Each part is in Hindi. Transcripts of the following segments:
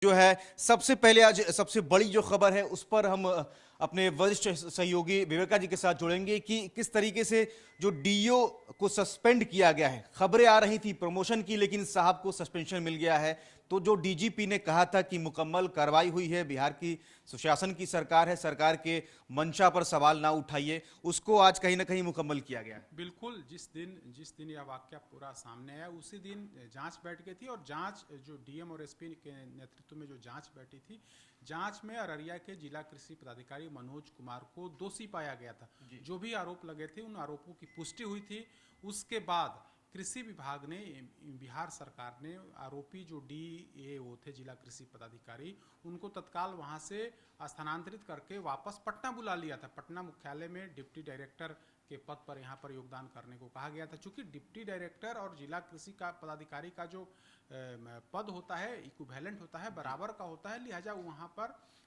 जो है सबसे पहले आज सबसे बड़ी जो खबर है उस पर हम अपने वरिष्ठ सहयोगी विवेका जी के साथ जुड़ेंगे कि किस तरीके से जो डीओ को सस्पेंड किया गया है। खबरें आ रही थी प्रमोशन की, लेकिन साहब को सस्पेंशन मिल गया है। तो जो डीजीपी ने कहा था कि मुकम्मल कार्रवाई हुई है, बिहार की सुशासन की सरकार है, सरकार के मंशा पर सवाल ना उठाइए, उसको आज कहीं ना कहीं मुकम्मल किया गया है। बिल्कुल, जिस दिन यह वाक्य पूरा सामने आया उसी दिन जांच बैठ गई थी और जांच जो डीएम और एसपी के नेतृत्व में जो जांच बैठी थी, जांच में अररिया के जिला कृषि पदाधिकारी मनोज कुमार को दोषी पाया गया था। जो भी आरोप लगे थे उन आरोपों की पुष्टि हुई थी। उसके बाद कृषि विभाग ने, बिहार सरकार ने आरोपी जो डीएओ थे, जिला कृषि पदाधिकारी, उनको तत्काल वहां से स्थानांतरित करके वापस पटना बुला लिया था। पटना मुख्यालय में डिप्टी डायरेक्टर के पद पर यहाँ पर योगदान करने को कहा गया था। चूंकि डिप्टी डायरेक्टर और जिला कृषि का पदाधिकारी का जो पद होता है इक्विवेलेंट होता है, बराबर का होता है, लिहाजा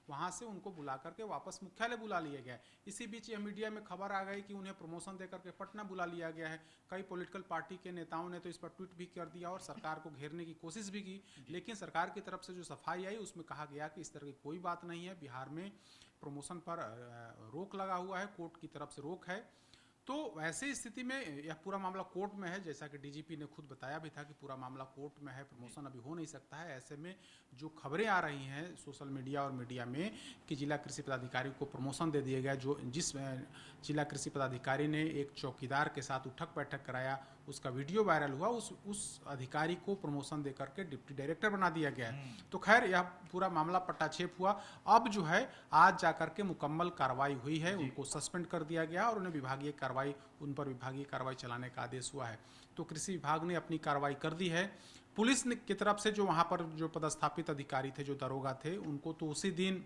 वहाँ से उनको बुला करके वापस मुख्यालय बुला लिया गया है। इसी बीच यह मीडिया में खबर आ गई कि उन्हें प्रमोशन देकर के पटना बुला लिया गया है। कई पॉलिटिकल पार्टी के नेताओं ने तो इस पर ट्वीट भी कर दिया और सरकार को घेरने की कोशिश भी की, लेकिन सरकार की तरफ से जो सफाई आई उसमें कहा गया कि इस तरह की कोई बात नहीं है। बिहार में प्रमोशन पर रोक लगा हुआ है, कोर्ट की तरफ से रोक है। तो वैसी स्थिति में यह पूरा मामला कोर्ट में है, जैसा कि डीजीपी ने खुद बताया भी था कि पूरा मामला कोर्ट में है, प्रमोशन अभी हो नहीं सकता है। ऐसे में जो खबरें आ रही हैं सोशल मीडिया और मीडिया में कि जिला कृषि पदाधिकारी को प्रमोशन दे दिया गया, जिस जिला कृषि पदाधिकारी ने एक चौकीदार के साथ उठक बैठक कराया, उसका वीडियो वायरल हुआ, उस अधिकारी को प्रमोशन देकर के डिप्टी डायरेक्टर बना दिया गया है। तो खैर यह पूरा मामला पट्टाछेप हुआ। अब जो है आज जाकर के मुकम्मल कार्रवाई हुई है, उनको सस्पेंड कर दिया गया और उन्हें उन पर विभागीय कार्रवाई चलाने का आदेश हुआ है। तो कृषि विभाग ने अपनी कार्रवाई कर दी है। पुलिस की तरफ से जो वहां पर जो पदस्थापित अधिकारी थे, जो दरोगा थे, उनको तो उसी दिन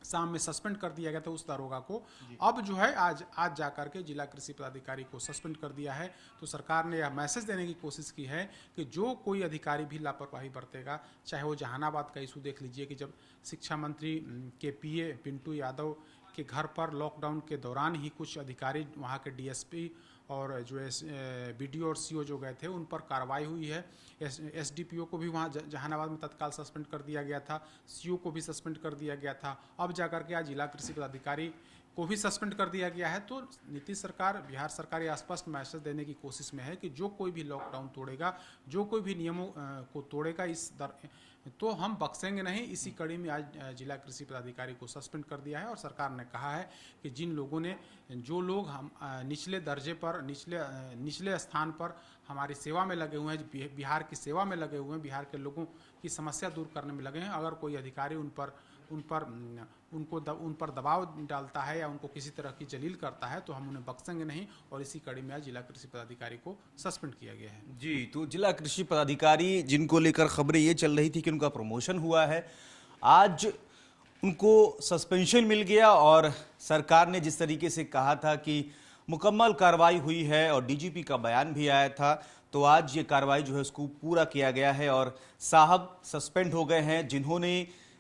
शाम में सस्पेंड कर दिया गया था, उस दरोगा को। अब जो है आज जाकर के जिला कृषि पदाधिकारी को सस्पेंड कर दिया है। तो सरकार ने यह मैसेज देने की कोशिश की है कि जो कोई अधिकारी भी लापरवाही बरतेगा, चाहे वो जहानाबाद का इशू देख लीजिए कि जब शिक्षा मंत्री के पीए पिंटू यादव के घर पर लॉकडाउन के दौरान ही कुछ अधिकारी, वहाँ के डीएसपी और जो बीडीओ और सीओ जो गए थे, उन पर कार्रवाई हुई है। एसडीपीओ को भी वहाँ जहानाबाद में तत्काल सस्पेंड कर दिया गया था, सीओ को भी सस्पेंड कर दिया गया था। अब जाकर के आज जिला कृषि पदाधिकारी को भी सस्पेंड कर दिया गया है। तो नीतीश सरकार, बिहार सरकार ये स्पष्ट मैसेज देने की कोशिश में है कि जो कोई भी लॉकडाउन तोड़ेगा, जो कोई भी नियमों को तोड़ेगा, तो हम बख्शेंगे नहीं। इसी कड़ी में आज जिला कृषि पदाधिकारी को सस्पेंड कर दिया है और सरकार ने कहा है कि जो लोग हम निचले दर्जे पर, निचले स्थान पर हमारी सेवा में लगे हुए हैं, बिहार की सेवा में लगे हुए हैं, बिहार के लोगों की समस्या दूर करने में लगे हैं, अगर कोई अधिकारी उन पर दबाव डालता है या उनको किसी तरह की जलील करता है तो हम उन्हें बख्शेंगे नहीं। और इसी कड़ी में आज जिला कृषि पदाधिकारी को सस्पेंड किया गया है। जी, तो जिला कृषि पदाधिकारी जिनको लेकर खबरें ये चल रही थी कि उनका प्रमोशन हुआ है, आज उनको सस्पेंशन मिल गया और सरकार ने जिस तरीके से कहा था कि मुकम्मल कार्रवाई हुई है और डीजीपी का बयान भी आया था, तो आज ये कार्रवाई जो है उसको पूरा किया गया है और साहब सस्पेंड हो गए हैं, जिन्होंने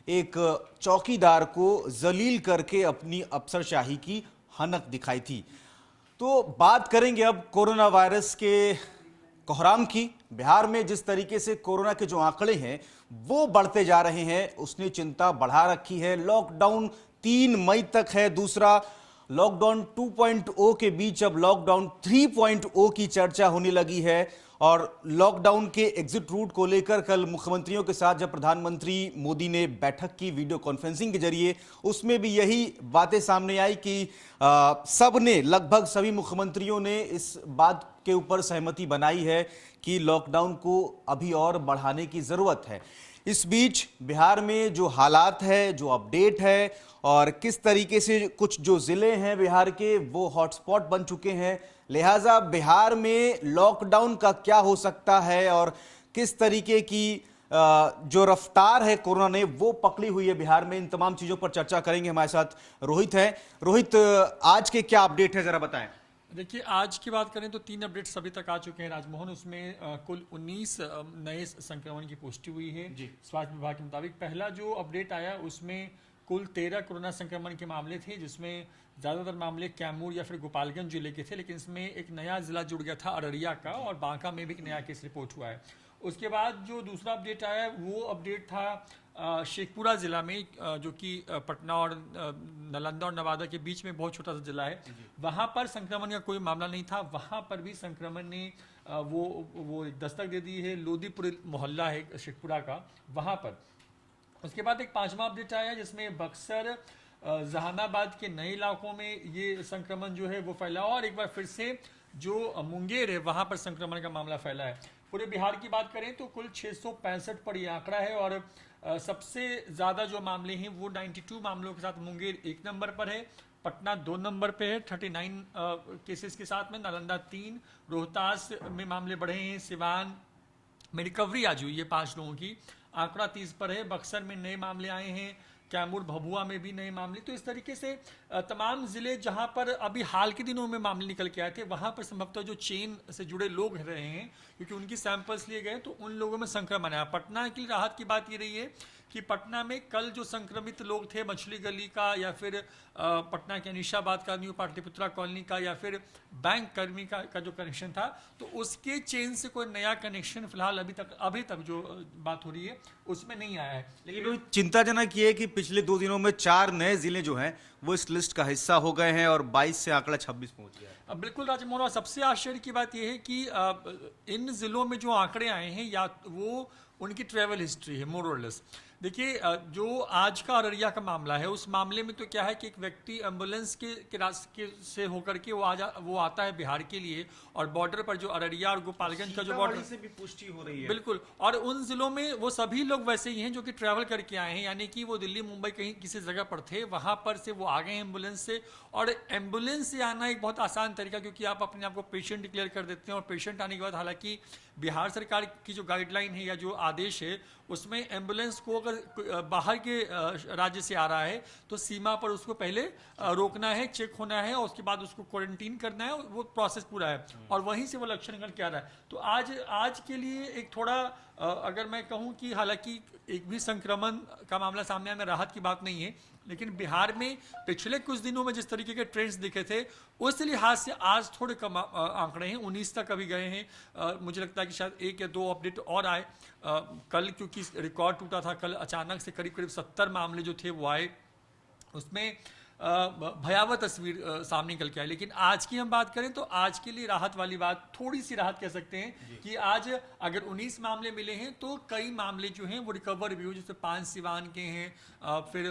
एक चौकीदार को जलील करके अपनी अफसरशाही की हनक दिखाई थी। तो बात करेंगे अब कोरोना वायरस के कोहराम की। बिहार में जिस तरीके से कोरोना के जो आंकड़े हैं वो बढ़ते जा रहे हैं, उसने चिंता बढ़ा रखी है। लॉकडाउन 3 मई तक है, दूसरा लॉकडाउन 2.0 के बीच अब लॉकडाउन 3.0 की चर्चा होने लगी है। और लॉकडाउन के एग्जिट रूट को लेकर कल मुख्यमंत्रियों के साथ जब प्रधानमंत्री मोदी ने बैठक की वीडियो कॉन्फ्रेंसिंग के जरिए, उसमें भी यही बातें सामने आई कि सबने, लगभग सभी मुख्यमंत्रियों ने इस बात के ऊपर सहमति बनाई है कि लॉकडाउन को अभी और बढ़ाने की जरूरत है। इस बीच बिहार में जो हालात है, जो अपडेट है और किस तरीके से कुछ जो जिले हैं बिहार के वो हॉटस्पॉट बन चुके हैं, लिहाजा बिहार में लॉकडाउन का क्या हो सकता है और किस तरीके की जो रफ्तार है कोरोना ने वो पकड़ी हुई है बिहार में, इन तमाम चीजों पर चर्चा करेंगे। हमारे साथ रोहित है। रोहित, आज के क्या अपडेट है, जरा बताएं। देखिए, आज की बात करें तो 3 अपडेट्स अभी तक आ चुके हैं राजमोहन। उसमें कुल 19 नए संक्रमण की पुष्टि हुई है स्वास्थ्य विभाग के मुताबिक। पहला जो अपडेट आया उसमें कुल 13 कोरोना संक्रमण के मामले थे, जिसमें ज़्यादातर मामले कैमूर या फिर गोपालगंज जिले के थे, लेकिन इसमें एक नया जिला जुड़ गया था अररिया का, और बांका में भी एक नया केस रिपोर्ट हुआ है। उसके बाद जो दूसरा अपडेट आया वो अपडेट था शेखपुरा जिला में जो कि पटना और नालंदा और नवादा के बीच में बहुत छोटा सा जिला है, वहाँ पर संक्रमण का कोई मामला नहीं था। वहाँ पर भी संक्रमण ने वो एक दस्तक दे दी है। लोदीपुर मोहल्ला है शेखपुरा का, वहाँ पर। उसके बाद एक 5वां अपडेट आया जिसमें बक्सर जहानाबाद के नए इलाकों में ये संक्रमण जो है वो फैला, और एक बार फिर से जो मुंगेर है वहाँ पर संक्रमण का मामला फैला है। पूरे बिहार की बात करें तो कुल 665 पर यह आंकड़ा है, और सबसे ज़्यादा जो मामले हैं वो 92 मामलों के साथ मुंगेर 1 नंबर पर है, पटना 2 नंबर पे है 39 केसेस के साथ में, नालंदा 3, रोहतास में मामले बढ़े हैं, सिवान में रिकवरी आज हुई है 5 लोगों की, आंकड़ा 30 पर है, बक्सर में नए मामले आए हैं, कैमूर भभुआ में भी नए मामले। तो इस तरीके से तमाम ज़िले जहां पर अभी हाल के दिनों में मामले निकल के आए थे वहां पर संभवतः जो चेन से जुड़े लोग रहे हैं क्योंकि उनकी सैंपल्स लिए गए तो उन लोगों में संक्रमण आया। पटना के लिए राहत की बात ये रही है कि पटना में कल जो संक्रमित लोग थे मछली गली का या फिर पटना के अनिशाबाद का, न्यू पाटलिपुत्रा कॉलोनी का या फिर बैंक कर्मी का जो कनेक्शन था, तो उसके चेन से कोई नया कनेक्शन फिलहाल अभी तक जो बात हो रही है उसमें नहीं आया है। लेकिन चिंताजनक ये है कि पिछले 2 दिनों में 4 नए जिले जो हैं वो इस लिस्ट का हिस्सा हो गए हैं और 22 से आंकड़ा 26 पहुंच गया है। बिल्कुल राजमोहन, और सबसे आश्चर्य की बात यह है कि इन जिलों में जो आंकड़े आए हैं या वो उनकी ट्रैवल हिस्ट्री है मोर और लेस। देखिए जो आज का अररिया का मामला है उस मामले में तो क्या है कि एक व्यक्ति एम्बुलेंस के रास्ते से होकर के वो आता है बिहार के लिए, और बॉर्डर पर जो अररिया और गोपालगंज का जो बॉर्डर से भी पुष्टि हो रही है। बिल्कुल, और उन जिलों में वो सभी लोग वैसे ही हैं जो कि ट्रैवल करके आए हैं, यानी कि वो दिल्ली मुंबई कहीं किसी जगह पर थे, वहां पर से वो आ गए एम्बुलेंस से। और एम्बुलेंस से आना एक बहुत आसान तरीका, क्योंकि आप अपने आप को पेशेंट डिक्लेयर कर देते हैं और पेशेंट आने के बाद हालांकि बिहार सरकार की जो गाइडलाइन है या जो आदेश है उसमें एम्बुलेंस को अगर बाहर के राज्य से आ रहा है तो सीमा पर उसको पहले रोकना है, चेक होना है और उसके बाद उसको क्वारंटीन करना है, वो प्रोसेस पूरा है और वहीं से वो लक्षण करके आ रहा है। तो आज के लिए एक थोड़ा अगर मैं कहूं कि हालांकि एक भी संक्रमण का मामला सामने आने में राहत की बात नहीं है, लेकिन बिहार में पिछले कुछ दिनों में जिस तरीके के ट्रेंड्स दिखे थे उस लिहाज से आज थोड़े कम आंकड़े हैं, 19 तक अभी गए हैं। मुझे लगता है कि शायद 1 या 2 अपडेट और आए। कल क्योंकि रिकॉर्ड टूटा था, कल अचानक से करीब 70 मामले जो थे वो आए, उसमें भयावह तस्वीर सामने निकल के आई। लेकिन आज की हम बात करें तो आज के लिए राहत वाली बात, थोड़ी सी राहत कह सकते हैं कि आज अगर 19 मामले मिले हैं तो कई मामले जो हैं वो रिकवर भी हुए, जैसे 5 सिवान के हैं, फिर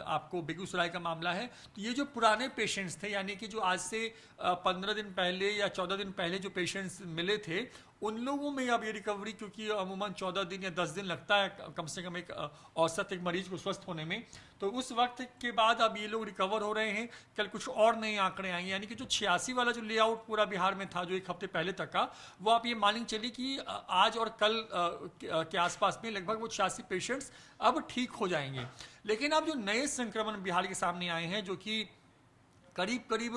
आपको बेगूसराय का मामला है। तो ये जो पुराने पेशेंट्स थे, यानी कि जो आज से 15 दिन पहले या 14 दिन पहले जो पेशेंट्स मिले थे उन लोगों में अब ये रिकवरी, क्योंकि अमूमन 14 दिन या 10 दिन लगता है कम से कम एक औसत एक मरीज को स्वस्थ होने में, तो उस वक्त के बाद अब ये लोग रिकवर हो रहे हैं। कल कुछ और नए आंकड़े आएंगे, यानी कि जो 86 वाला जो लेआउट पूरा बिहार में था जो 1 हफ्ते पहले तक का, वो आप ये मान चलिए कि आज और कल के आसपास में लगभग वो 86 पेशेंट्स अब ठीक हो जाएंगे। लेकिन अब जो नए संक्रमण बिहार के सामने आए हैं जो कि करीब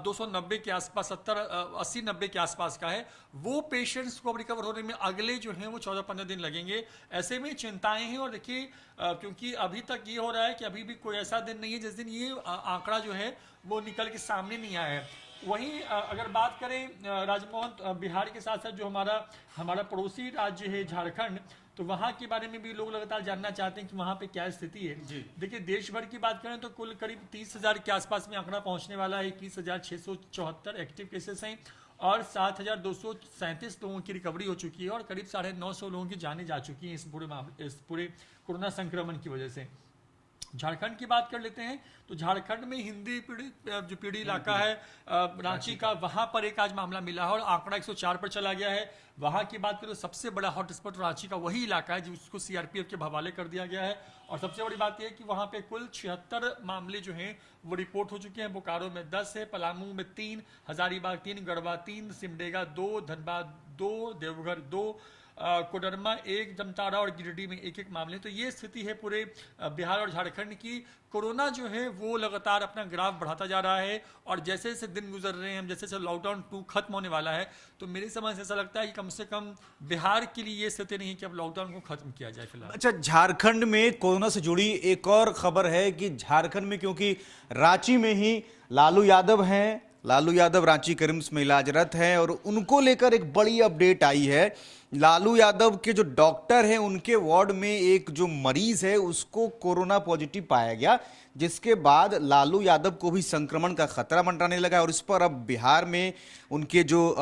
290 के आसपास, 80-90 के आसपास का है, वो पेशेंट्स को अब रिकवर होने में अगले जो हैं वो 14-15 दिन लगेंगे। ऐसे में चिंताएं हैं। और देखिए क्योंकि अभी तक ये हो रहा है कि अभी भी कोई ऐसा दिन नहीं है जिस दिन ये आंकड़ा जो है वो निकल के सामने नहीं आया है। वहीं अगर बात करें राजमोहन, बिहार के साथ साथ जो हमारा पड़ोसी राज्य है झारखंड, तो वहाँ के बारे में भी लोग लगातार जानना चाहते हैं कि वहाँ पे क्या स्थिति है। देखिए देश भर की बात करें तो कुल करीब 30,000 के आसपास में आंकड़ा पहुँचने वाला है। 21,674 एक्टिव केसेस हैं और 7,237 लोगों की रिकवरी हो चुकी है और करीब 950 लोगों की जानें जा चुकी हैं इस पूरे कोरोना संक्रमण की वजह से। झारखंड की बात कर लेते हैं तो झारखंड में हिंदी पीढ़ी इलाका है रांची का, वहां पर एक आज मामला मिला है और आंकड़ा 104 पर चला गया है। वहां की बात करें तो सबसे बड़ा हॉटस्पॉट रांची का वही इलाका है जिसको सीआरपीएफ के हवाले कर दिया गया है। और सबसे बड़ी बात यह है कि वहां पे कुल 76 मामले जो हैं वो रिपोर्ट हो चुके हैं। बोकारो में 10 है, पलामू में 3, हजारीबाग 3, गढ़वा 3, सिमडेगा 2, धनबाद 2, देवघर 2, कोडरमा 1, जमतारा और गिरिडीह में 1-1 मामले। तो ये स्थिति है पूरे बिहार और झारखंड की। कोरोना जो है वो लगातार अपना ग्राफ बढ़ाता जा रहा है और जैसे जैसे दिन गुजर रहे हैं, जैसे जैसे लॉकडाउन 2 खत्म होने वाला है, तो मेरी समझ से ऐसा लगता है कि कम से कम बिहार के लिए ये स्थिति नहीं है कि अब लॉकडाउन को खत्म किया जाए फिलहाल। अच्छा, झारखंड में कोरोना से जुड़ी एक और खबर है कि झारखंड में क्योंकि रांची में ही लालू यादव हैं, लालू यादव रांची के रिम्स में इलाजरत हैं और उनको लेकर एक बड़ी अपडेट आई है लालू यादव के जो डॉक्टर हैं उनके वार्ड में एक जो मरीज है उसको कोरोना पॉजिटिव पाया गया, जिसके बाद लालू यादव को भी संक्रमण का खतरा मंडराने लगा। और इस पर अब बिहार में उनके जो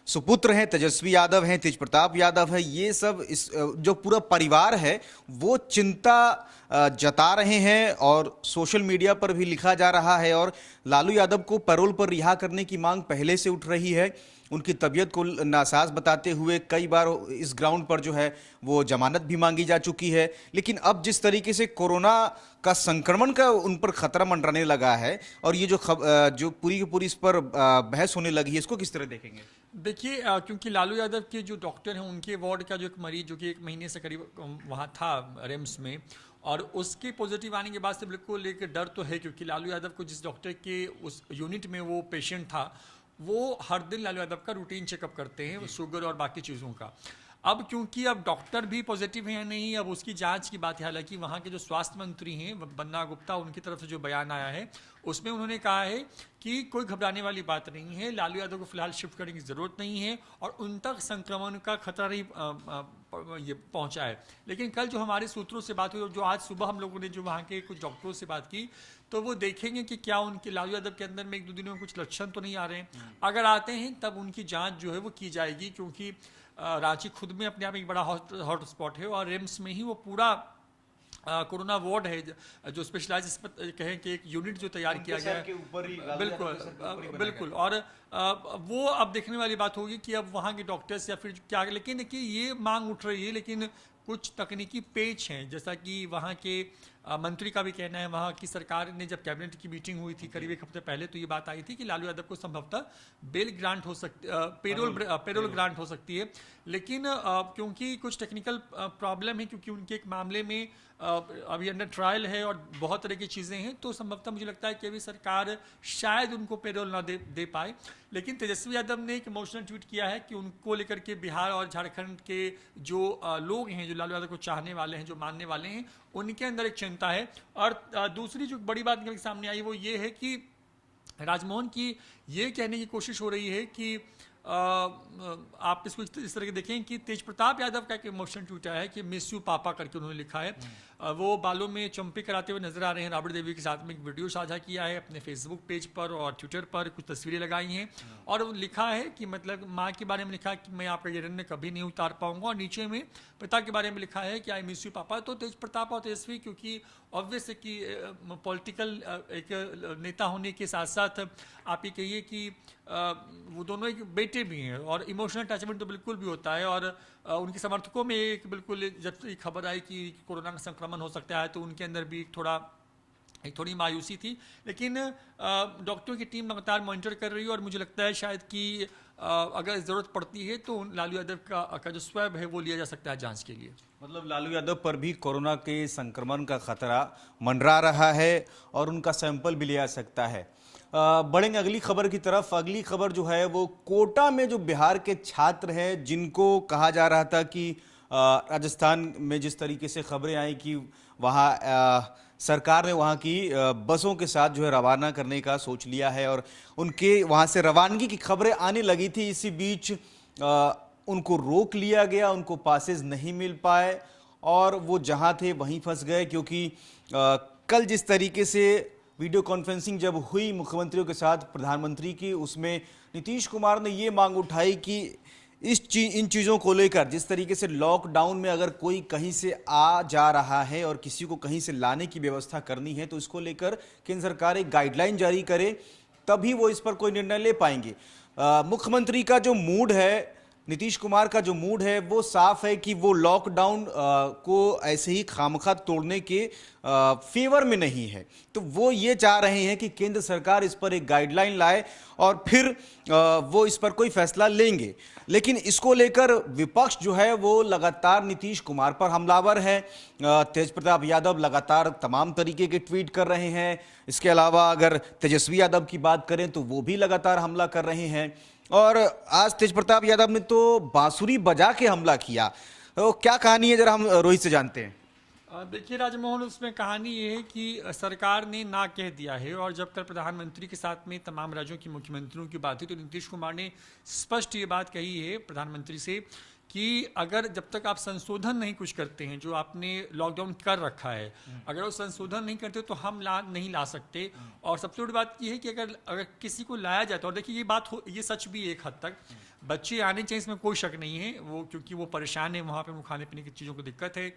सुपुत्र हैं, तेजस्वी यादव हैं, तेज प्रताप यादव है, ये सब इस जो पूरा परिवार है वो चिंता जता रहे हैं और सोशल मीडिया पर भी लिखा जा रहा है। और लालू यादव को पैरोल पर रिहा करने की मांग पहले से उठ रही है। उनकी तबीयत को नासाज बताते हुए कई बार इस ग्राउंड पर जो है वो जमानत भी मांगी जा चुकी है। लेकिन अब जिस तरीके से कोरोना का संक्रमण का उन पर खतरा मंडराने लगा है और ये जो पूरी की पूरी इस पर बहस होने लगी है, इसको किस तरह देखेंगे? देखिए, क्योंकि लालू यादव के जो डॉक्टर हैं उनके वार्ड का जो एक मरीज जो कि 1 महीने से करीब वहाँ था रिम्स में, और उसके पॉजिटिव आने के बाद से बिल्कुल एक डर तो है, क्योंकि लालू यादव को जिस डॉक्टर के उस यूनिट में वो पेशेंट था वो हर दिन लालू यादव का रूटीन चेकअप करते हैं, शुगर और बाकी चीज़ों का। अब क्योंकि अब डॉक्टर भी पॉजिटिव है या नहीं, अब उसकी जांच की बात है। हालांकि वहाँ के जो स्वास्थ्य मंत्री हैं बन्ना गुप्ता, उनकी तरफ से जो बयान आया है उसमें उन्होंने कहा है कि कोई घबराने वाली बात नहीं है, लालू यादव को फिलहाल शिफ्ट करने की ज़रूरत नहीं है और उन तक संक्रमण का खतरा नहीं ये पहुंचा है। लेकिन कल जो हमारे सूत्रों से बात हुई और जो आज सुबह हम लोगों ने जो वहाँ के कुछ डॉक्टरों से बात की, तो वो देखेंगे कि क्या उनके लालू यादव के अंदर में 1-2 दिनों में कुछ लक्षण तो नहीं आ रहे हैं। अगर आते हैं तब उनकी जांच जो है वो की जाएगी, क्योंकि रांची खुद में अपने आप एक बड़ा हॉट स्पॉट है और रिम्स में ही वो पूरा कोरोना वार्ड है जो स्पेशलाइज कहें कि एक यूनिट जो तैयार किया गया है। बिल्कुल। और वो अब देखने वाली बात होगी कि अब वहाँ के डॉक्टर्स या फिर क्या। लेकिन देखिए, ये मांग उठ रही है, लेकिन कुछ तकनीकी पेच हैं, जैसा कि वहाँ के मंत्री का भी कहना है। वहाँ की सरकार ने जब कैबिनेट की मीटिंग हुई थी करीब 1 हफ्ते पहले, तो ये बात आई थी कि लालू यादव को संभवतः बेल ग्रांट हो सकती, पेरोल ग्रांट हो सकती है। लेकिन क्योंकि कुछ टेक्निकल प्रॉब्लम है, क्योंकि उनके एक मामले में अभी अंडर ट्रायल है और बहुत तरह की चीज़ें हैं, तो संभवतः मुझे लगता है कि अभी सरकार शायद उनको पेरोल ना दे पाए। लेकिन तेजस्वी यादव ने एक इमोशनल ट्वीट किया है कि उनको लेकर के बिहार और झारखंड के जो लोग हैं, जो लालू यादव को चाहने वाले हैं, जो मानने वाले हैं, उनके अंदर एक चिंता है। और दूसरी जो बड़ी बात निकल के सामने आई वो ये है कि राजमोहन की ये कहने की कोशिश हो रही है कि आप इसको इस तरह के देखें कि तेज प्रताप यादव का एक इमोशनल ट्वीट आया है कि मिस यू पापा करके उन्होंने लिखा है। वो बालों में चंपी कराते हुए नजर आ रहे हैं, राबड़ी देवी के साथ में एक वीडियो साझा किया है अपने फेसबुक पेज पर और ट्विटर पर, कुछ तस्वीरें लगाई हैं और लिखा है कि मतलब माँ के बारे में लिखा है कि मैं आपका ये रन कभी नहीं उतार पाऊंगा, और नीचे में पिता के बारे में लिखा है कि आई मिस यू पापा। तो तेज प्रताप और तेजस्वी, क्योंकि ऑब्वियस है कि पॉलिटिकल एक नेता होने के साथ साथ आप ये कहिए कि वो दोनों एक बेटे भी हैं और इमोशनल अटैचमेंट तो बिल्कुल भी होता है। और उनके समर्थकों में एक बिल्कुल, जब ये खबर आई कि कोरोना का संक्रमण हो सकता है, तो उनके अंदर भी एक थोड़ी मायूसी थी। लेकिन डॉक्टरों की टीम लगातार मॉनिटर कर रही है और मुझे लगता है शायद कि अगर ज़रूरत पड़ती है तो लालू यादव का जो स्वैब है वो लिया जा सकता है जांच के लिए। मतलब लालू यादव पर भी कोरोना के संक्रमण का खतरा मंडरा रहा है और उनका सैंपल भी लिया सकता है। बढ़ेंगे अगली खबर की तरफ। अगली खबर जो है वो कोटा में जो बिहार के छात्र हैं, जिनको कहा जा रहा था कि राजस्थान में जिस तरीके से खबरें आई कि वहाँ सरकार ने वहाँ की बसों के साथ जो है रवाना करने का सोच लिया है और उनके वहाँ से रवानगी की खबरें आने लगी थी। इसी बीच उनको रोक लिया गया, उनको पासेज नहीं मिल पाए और वो जहाँ थे वहीं फंस गए। क्योंकि कल जिस तरीके से वीडियो कॉन्फ्रेंसिंग जब हुई मुख्यमंत्रियों के साथ प्रधानमंत्री की, उसमें नीतीश कुमार ने ये मांग उठाई कि इन चीज़ों को लेकर, जिस तरीके से लॉकडाउन में अगर कोई कहीं से आ जा रहा है और किसी को कहीं से लाने की व्यवस्था करनी है, तो इसको लेकर केंद्र सरकार एक गाइडलाइन जारी करे, तभी वो इस पर कोई निर्णय ले पाएंगे। मुख्यमंत्री का जो मूड है, नीतीश कुमार का जो मूड है, वो साफ है कि वो लॉकडाउन को ऐसे ही खामखा तोड़ने के फेवर में नहीं है। तो वो ये चाह रहे हैं कि केंद्र सरकार इस पर एक गाइडलाइन लाए और फिर वो इस पर कोई फैसला लेंगे। लेकिन इसको लेकर विपक्ष जो है वो लगातार नीतीश कुमार पर हमलावर है। तेज प्रताप यादव लगातार तमाम तरीके के ट्वीट कर रहे हैं। इसके अलावा अगर तेजस्वी यादव की बात करें तो वो भी लगातार हमला कर रहे हैं। और आज तेज प्रताप यादव ने तो बांसुरी बजा के हमला किया। तो क्या कहानी है, जरा हम रोहित से जानते हैं। देखिए राजमोहन, उसमें कहानी ये है कि सरकार ने ना कह दिया है और जब कल प्रधानमंत्री के साथ में तमाम राज्यों के मुख्यमंत्रियों की बात हुई तो नीतीश कुमार ने स्पष्ट ये बात कही है प्रधानमंत्री से कि अगर जब तक आप संशोधन नहीं कुछ करते हैं, जो आपने लॉकडाउन कर रखा है, अगर वो संशोधन नहीं करते तो हम नहीं ला सकते। और सबसे बड़ी बात ये है कि अगर किसी को लाया जाए तो, और देखिए ये सच भी है एक हद तक, बच्चे आने चाहिए, इसमें कोई शक नहीं है, वो क्योंकि वो परेशान है, वहाँ पे उनको खाने पीने की चीज़ों को दिक्कत है।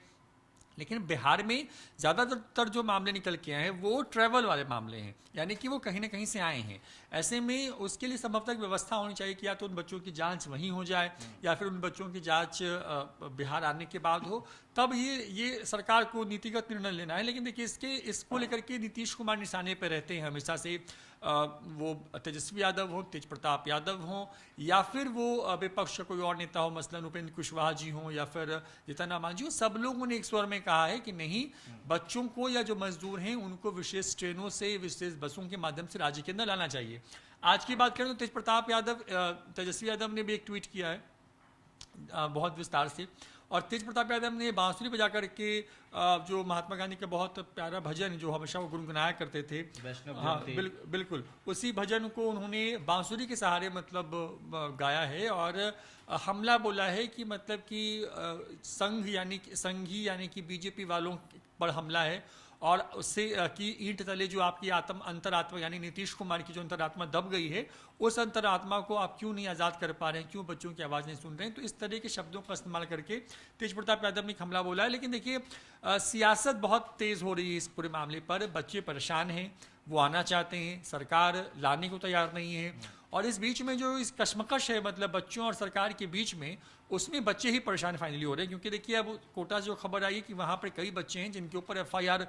लेकिन बिहार में ज़्यादातर जो मामले निकल के आए हैं वो ट्रैवल वाले मामले हैं, यानी कि वो कहीं ना कहीं से आए हैं। ऐसे में उसके लिए संभवतः व्यवस्था होनी चाहिए कि या तो उन बच्चों की जांच वहीं हो जाए या फिर उन बच्चों की जांच बिहार आने के बाद हो, तब ये सरकार को नीतिगत निर्णय लेना है। लेकिन देखिए इसको लेकर के नीतीश कुमार निशाने पर रहते हैं हमेशा से, वो तेजस्वी यादव हो, तेज प्रताप यादव हो, या फिर वो विपक्ष का कोई और नेता हो, मसलन उपेंद्र कुशवाहा जी हो या फिर जीतन राम मांझी हो, सब लोगों ने एक स्वर में कहा है कि नहीं, बच्चों को या जो मजदूर हैं उनको विशेष ट्रेनों से, विशेष बसों के माध्यम से राज्य के अंदर लाना चाहिए। आज की बात करें तो तेज प्रताप यादव, तेजस्वी यादव ने भी एक ट्वीट किया है बहुत विस्तार से, और तेज प्रताप यादव ने बांसुरी बजा करके जो महात्मा गांधी का बहुत प्यारा भजन जो हमेशा वो गुनगुनाया करते थे, हाँ बिल्कुल उसी भजन को उन्होंने बांसुरी के सहारे मतलब गाया है, और हमला बोला है कि मतलब कि संघी यानी कि बीजेपी वालों पर हमला है, और उससे कि ईंट तले जो आपकी अंतरात्मा यानी नीतीश कुमार की जो अंतरात्मा दब गई है, उस अंतरात्मा को आप क्यों नहीं आज़ाद कर पा रहे हैं, क्यों बच्चों की आवाज़ नहीं सुन रहे हैं। तो इस तरह के शब्दों का इस्तेमाल करके तेज प्रताप यादव ने हमला बोला है। लेकिन देखिए सियासत बहुत तेज़ हो रही है इस पूरे मामले पर, बच्चे परेशान हैं, वो आना चाहते हैं, सरकार लाने को तैयार नहीं है, और इस बीच में जो इस कश्मकश है मतलब बच्चों और सरकार के बीच में, उसमें बच्चे ही परेशान फाइनली हो रहे हैं। क्योंकि देखिए अब कोटा से जो खबर आई है कि वहाँ पर कई बच्चे हैं जिनके ऊपर FIR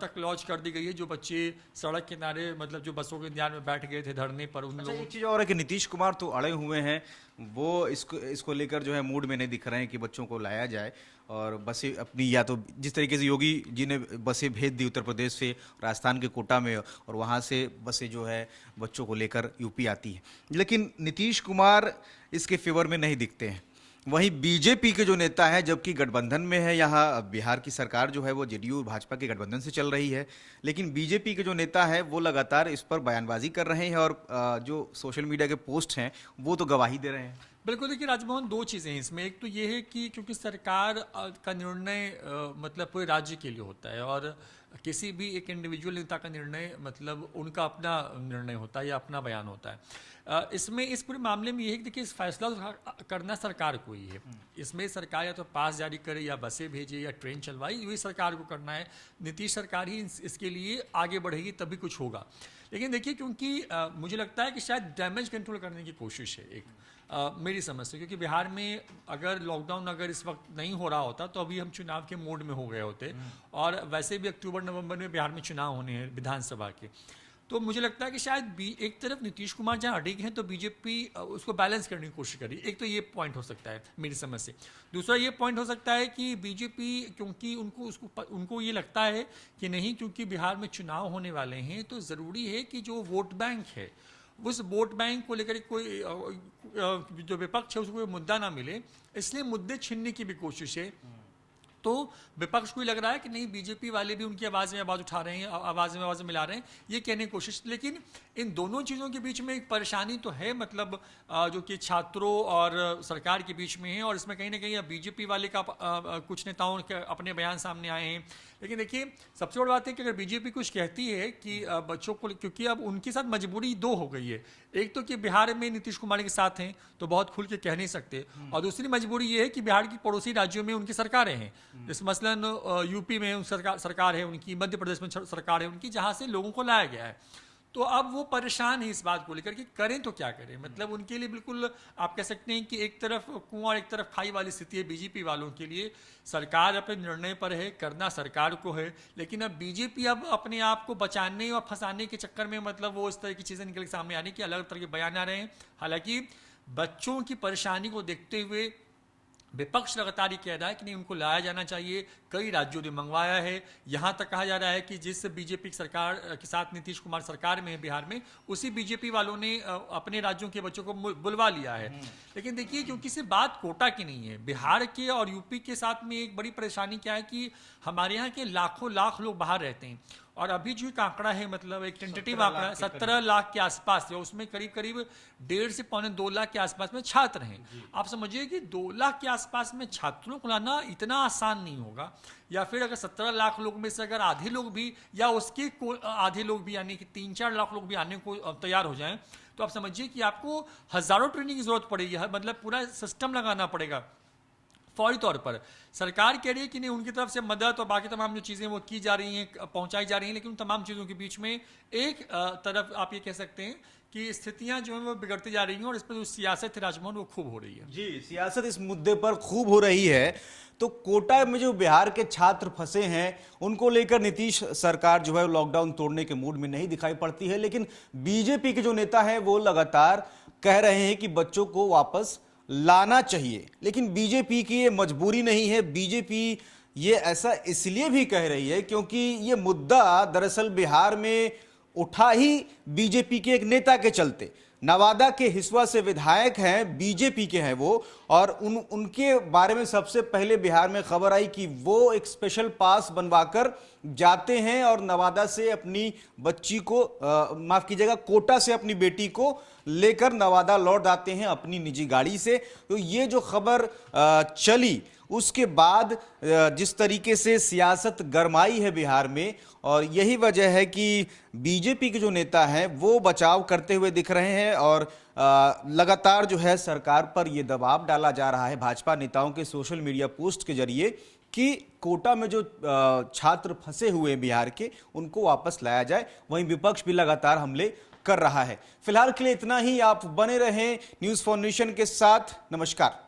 तक लॉन्च कर दी गई है, जो बच्चे सड़क किनारे मतलब जो बसों के इंतजार में बैठ गए थे धरने पर। उन लोगों एक चीज़ और है कि नीतीश कुमार तो अड़े हुए हैं, वो इसको लेकर जो है मूड में नहीं दिख रहे हैं कि बच्चों को लाया जाए, और बसें अपनी, या तो जिस तरीके से योगी जी ने बसें भेज दी उत्तर प्रदेश से राजस्थान के कोटा में, और वहाँ से बसें जो है बच्चों को लेकर यूपी आती है, लेकिन नीतीश कुमार इसके फेवर में नहीं दिखते हैं। वहीं बीजेपी के जो नेता हैं, जबकि गठबंधन में है, यहाँ बिहार की सरकार जो है वो जेडीयू भाजपा के गठबंधन से चल रही है, लेकिन बीजेपी के जो नेता हैं वो लगातार इस पर बयानबाजी कर रहे हैं, और जो सोशल मीडिया के पोस्ट हैं वो तो गवाही दे रहे हैं। बिल्कुल, देखिए राजमोहन, दो चीज़ें हैं इसमें। एक तो ये है कि क्योंकि सरकार का निर्णय मतलब पूरे राज्य के लिए होता है, और किसी भी एक इंडिविजुअल नेता का निर्णय मतलब उनका अपना निर्णय होता है या अपना बयान होता है। इसमें इस पूरे मामले में ये है कि देखिए इस फैसला करना सरकार को ही है। इसमें सरकार या तो पास जारी करे या बसें भेजे या ट्रेन चलवाए, ये सरकार को करना है। नीतीश सरकार ही इसके लिए आगे बढ़ेगी तभी कुछ होगा। लेकिन देखिए क्योंकि मुझे लगता है कि शायद डैमेज कंट्रोल करने की कोशिश है एक मेरी समझ से, क्योंकि बिहार में अगर लॉकडाउन अगर इस वक्त नहीं हो रहा होता तो अभी हम चुनाव के मोड में हो गए होते, और वैसे भी अक्टूबर नवंबर में बिहार में चुनाव होने हैं विधानसभा के। तो मुझे लगता है कि शायद एक तरफ नीतीश कुमार जहाँ अडिग हैं तो बीजेपी उसको बैलेंस करने की कोशिश करी। एक तो ये पॉइंट हो सकता है मेरी समझ से। दूसरा ये पॉइंट हो सकता है कि बीजेपी क्योंकि उनको ये लगता है कि नहीं, क्योंकि बिहार में चुनाव होने वाले हैं तो ज़रूरी है कि जो वोट बैंक है उस वोट बैंक को लेकर कोई जो विपक्ष है उसको कोई मुद्दा ना मिले, इसलिए मुद्दे छीनने की भी कोशिश है। तो विपक्ष को लग रहा है कि नहीं, बीजेपी वाले भी उनकी आवाज़ में आवाज़ उठा रहे हैं, आवाज़ में मिला रहे हैं, ये कहने की कोशिश। लेकिन इन दोनों चीज़ों के बीच में एक परेशानी तो है, मतलब जो कि छात्रों और सरकार के बीच में है, और इसमें कहीं ना कहीं बीजेपी वाले का कुछ नेताओं के अपने बयान सामने आए हैं। लेकिन देखिए सबसे बड़ी बात है कि अगर बीजेपी कुछ कहती है कि बच्चों को, क्योंकि अब उनके साथ मजबूरी दो हो गई है, एक तो कि बिहार में नीतीश कुमार के साथ हैं तो बहुत खुल के कह नहीं सकते, और दूसरी मजबूरी ये है कि बिहार की पड़ोसी राज्यों में उनकी सरकारें हैं, जैसे मसलन यूपी में सरकार है उनकी, मध्य प्रदेश में सरकार है उनकी, जहाँ से लोगों को लाया गया है। तो अब वो परेशान है इस बात को लेकर कि करें तो क्या करें। मतलब उनके लिए बिल्कुल आप कह सकते हैं कि एक तरफ कुआं और एक तरफ खाई वाली स्थिति है बीजेपी वालों के लिए। सरकार अपने निर्णय पर है, करना सरकार को है, लेकिन अब बीजेपी अब अपने आप को बचाने और फंसाने के चक्कर में मतलब वो इस तरह की चीज़ें निकल के सामने आने की अलग तरह के बयान आ रहे हैं। हालांकि बच्चों की परेशानी को देखते हुए विपक्ष लगातार ये कह रहा है कि नहीं, उनको लाया जाना चाहिए, कई राज्यों ने मंगवाया है। यहाँ तक कहा जा रहा है कि जिस बीजेपी सरकार के साथ नीतीश कुमार सरकार में है बिहार में, उसी बीजेपी वालों ने अपने राज्यों के बच्चों को बुलवा लिया है। लेकिन देखिए क्योंकि सिर्फ बात कोटा की नहीं है, बिहार के और यूपी के साथ में एक बड़ी परेशानी क्या है कि हमारे यहाँ के लाखों लाख लोग बाहर रहते हैं, और अभी जो एक आंकड़ा है, मतलब एक टेंटेटिव आंकड़ा है 17 लाख के आसपास, जो उसमें करीब करीब 1.5 से पौने 2 लाख के आसपास में छात्र हैं। आप समझिए कि 2 लाख के आसपास में छात्रों को लाना इतना आसान नहीं होगा, या फिर अगर 17 लाख लोग में से अगर आधे लोग भी या उसके आधे लोग भी, यानी कि 3-4 लाख लोग भी आने को तैयार हो जाएं, तो आप समझिए कि आपको हजारों ट्रेनिंग की जरूरत पड़ेगी, मतलब पूरा सिस्टम लगाना पड़ेगा। फौरी तौर पर सरकार कह रही है कि नहीं, उनकी तरफ से मदद और बाकी तमाम जो चीज़ें वो की जा रही हैं, पहुंचाई जा रही हैं, लेकिन उन तमाम चीज़ों के बीच में एक तरफ आप ये कह सकते हैं कि स्थितियां जो हैं वो बिगड़ती जा रही हैं, और इस पर जो सियासत है राजमोहन, वो खूब हो रही है। जी, सियासत इस मुद्दे पर खूब हो रही है। तो कोटा में जो बिहार के छात्र फंसे हैं, उनको लेकर नीतीश सरकार जो है लॉकडाउन तोड़ने के मूड में नहीं दिखाई पड़ती है, लेकिन बीजेपी के जो नेता हैं वो लगातार कह रहे हैं कि बच्चों को वापस लाना चाहिए। लेकिन बीजेपी की ये मजबूरी नहीं है। बीजेपी ये ऐसा इसलिए भी कह रही है क्योंकि ये मुद्दा दरअसल बिहार में उठा ही बीजेपी के एक नेता के चलते। नवादा के हिसुआ से विधायक हैं, बीजेपी के हैं वो, और उनके बारे में सबसे पहले बिहार में खबर आई कि वो एक स्पेशल पास बनवाकर जाते हैं और नवादा से अपनी बच्ची को माफ कीजिएगा, कोटा से अपनी बेटी को लेकर नवादा लौट आते हैं अपनी निजी गाड़ी से। तो ये जो खबर चली, उसके बाद जिस तरीके से सियासत गरमाई है बिहार में, और यही वजह है कि बीजेपी के जो नेता हैं वो बचाव करते हुए दिख रहे हैं, और लगातार जो है सरकार पर यह दबाव डाला जा रहा है भाजपा नेताओं के सोशल मीडिया पोस्ट के जरिए कि कोटा में जो छात्र फंसे हुए हैं बिहार के, उनको वापस लाया जाए। वहीं विपक्ष भी लगातार हमले कर रहा है। फिलहाल के लिए इतना ही। आप बने रहें न्यूज़ फॉर नेशन के साथ। नमस्कार।